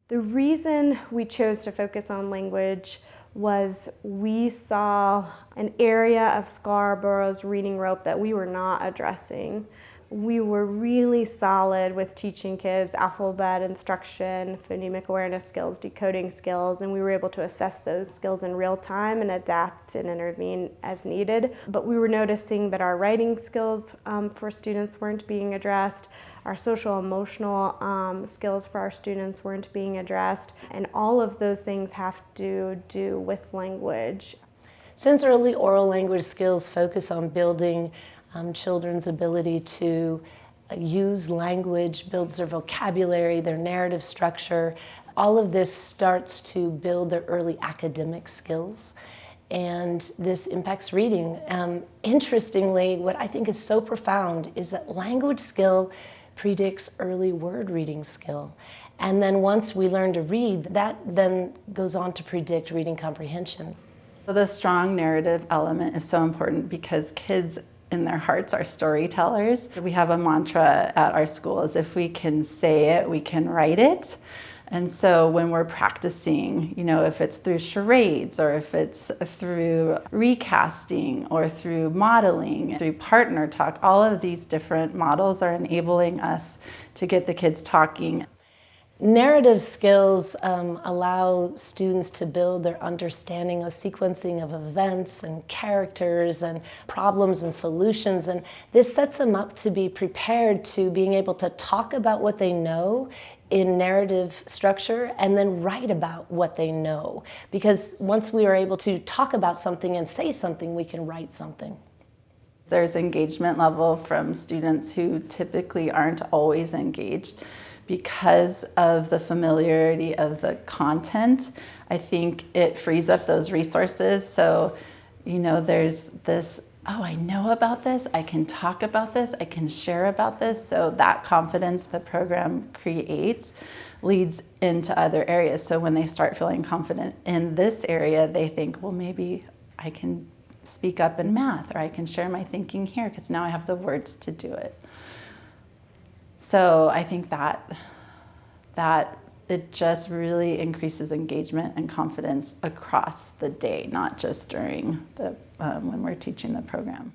The reason we chose to focus on language was we saw an area of Scarborough's reading rope that we were not addressing. We were really solid with teaching kids alphabet instruction, phonemic awareness skills, decoding skills, and we were able to assess those skills in real time and adapt and intervene as needed. But we were noticing that our writing skills for students weren't being addressed. Our social emotional skills for our students weren't being addressed, and all of those things have to do with language. Since early oral language skills focus on building children's ability to use language, builds their vocabulary, their narrative structure, all of this starts to build their early academic skills. And this impacts reading. Interestingly, what I think is so profound is that language skill predicts early word reading skill. And then once we learn to read, that then goes on to predict reading comprehension. The strong narrative element is so important because kids in their hearts are storytellers. We have a mantra at our school is if we can say it, we can write it. And so when we're practicing, if it's through charades or if it's through recasting or through modeling, through partner talk, all of these different models are enabling us to get the kids talking. Narrative skills allow students to build their understanding of sequencing of events and characters and problems and solutions, and this sets them up to be prepared to being able to talk about what they know in narrative structure and then write about what they know. Because once we are able to talk about something and say something, we can write something. There's engagement level from students who typically aren't always engaged. Because of the familiarity of the content, I think it frees up those resources. So, there's this, oh, I know about this, I can talk about this, I can share about this. So that confidence the program creates leads into other areas. So when they start feeling confident in this area, they think, well, maybe I can speak up in math, or I can share my thinking here because now I have the words to do it. So I think that it just really increases engagement and confidence across the day, not just during when we're teaching the program.